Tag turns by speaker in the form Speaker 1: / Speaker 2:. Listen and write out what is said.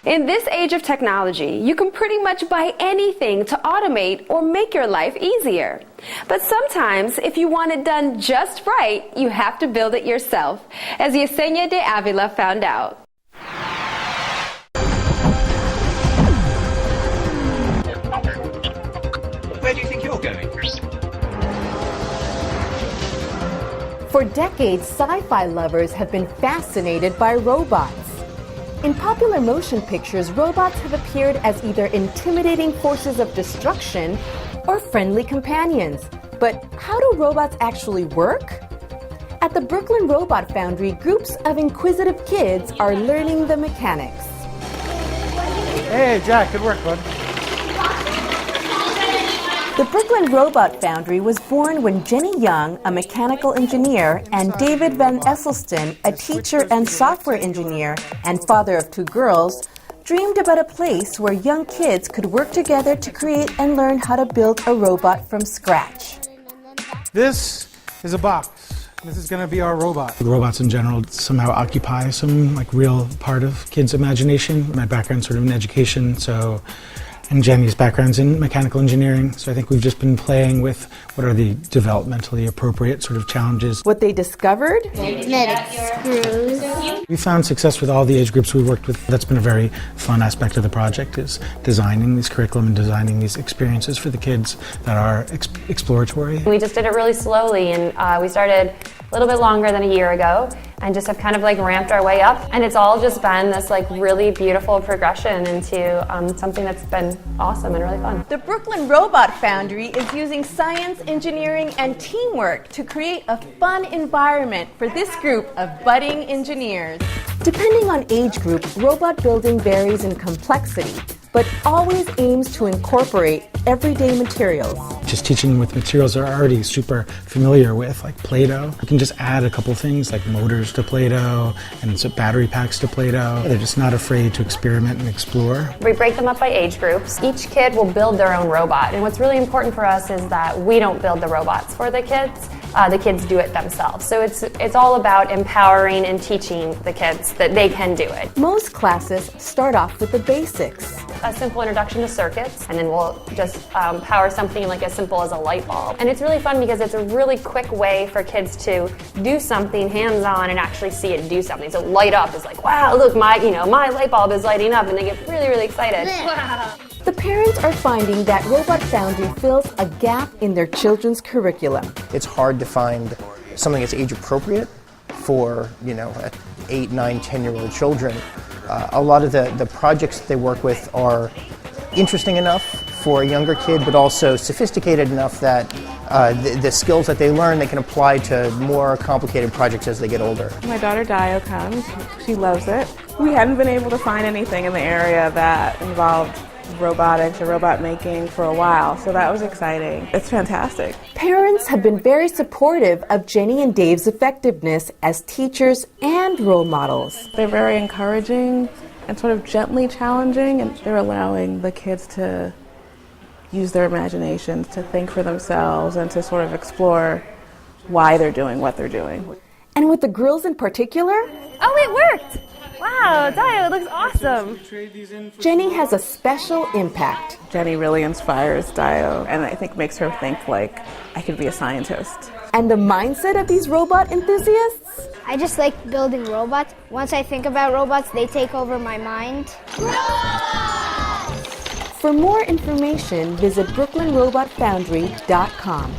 Speaker 1: In this age of technology, you can pretty much buy anything to automate or make your life easier. But sometimes, if you want it done just right, you have to build it yourself, as Yesenia de Avila found out.
Speaker 2: Where do you think you're going?
Speaker 3: For decades, sci-fi lovers have been fascinated by robots. In popular motion pictures, robots have appeared as either intimidating forces of destruction or friendly companions. But how do robots actually work? At the Brooklyn Robot Foundry, groups of inquisitive kids are learning the mechanics.
Speaker 4: Hey, Jack, good work, bud.
Speaker 3: The Brooklyn Robot Foundry was born when Jenny Young, a mechanical engineer, and David Van Esselston, a teacher and software engineer and father of 2 girls, dreamed about a place where young kids could work together to create and learn how to build a robot from scratch.
Speaker 4: This is a box. This is going to be our robot.
Speaker 5: The robots in general somehow occupy some real part of kids' imagination. My background's sort of in education, and Jenny's background's in mechanical engineering, so I think we've just been playing with what are the developmentally appropriate sort of challenges.
Speaker 3: What they discovered?
Speaker 6: Magnetic screws.
Speaker 5: We found success with all the age groups we worked with. That's been a very fun aspect of the project, is designing these curriculum and designing these experiences for the kids that are exploratory.
Speaker 7: We just did it really slowly, and we started a little bit longer than a year ago, and just have kind of ramped our way up. And it's all just been this really beautiful progression into something that's been awesome and really fun.
Speaker 3: The Brooklyn Robot Foundry is using science, engineering, and teamwork to create a fun environment for this group of budding engineers. Depending on age group, robot building varies in complexity, but always aims to incorporate everyday materials.
Speaker 5: Just teaching with materials they're already super familiar with, like Play-Doh. You can just add a couple things like motors to Play-Doh and some battery packs to Play-Doh. They're just not afraid to experiment and explore.
Speaker 7: We break them up by age groups. Each kid will build their own robot, and what's really important for us is that we don't build the robots for the kids. The kids do it themselves. So it's all about empowering and teaching the kids that they can do it.
Speaker 3: Most classes start off with the basics.
Speaker 7: A simple introduction to circuits, and then we'll just power something as simple as a light bulb. And it's really fun because it's a really quick way for kids to do something hands-on and actually see it do something. So light up is wow, look, my light bulb is lighting up, and they get really, really excited.
Speaker 6: Wow.
Speaker 3: The parents are finding that Robot Foundry fills a gap in their children's curriculum.
Speaker 8: It's hard to find something that's age appropriate for 8, 9, 10-year-old children. A lot of the projects that they work with are interesting enough for a younger kid, but also sophisticated enough that the skills that they learn they can apply to more complicated projects as they get older.
Speaker 9: My daughter Dio comes, she loves it. We hadn't been able to find anything in the area that involved robotics or robot making for a while, so that was exciting. It's fantastic.
Speaker 3: Parents have been very supportive of Jenny and Dave's effectiveness as teachers and role models.
Speaker 9: They're very encouraging and sort of gently challenging, and they're allowing the kids to use their imaginations, to think for themselves, and to sort of explore why they're doing what they're doing.
Speaker 3: And with the girls in particular?
Speaker 1: Oh, it worked! Wow, Dio, it looks awesome.
Speaker 3: Jenny has a special impact.
Speaker 9: Jenny really inspires Dio, and I think makes her think I could be a scientist.
Speaker 3: And the mindset of these robot enthusiasts?
Speaker 6: I just like building robots. Once I think about robots, they take over my mind.
Speaker 3: For more information, visit brooklynrobotfoundry.com.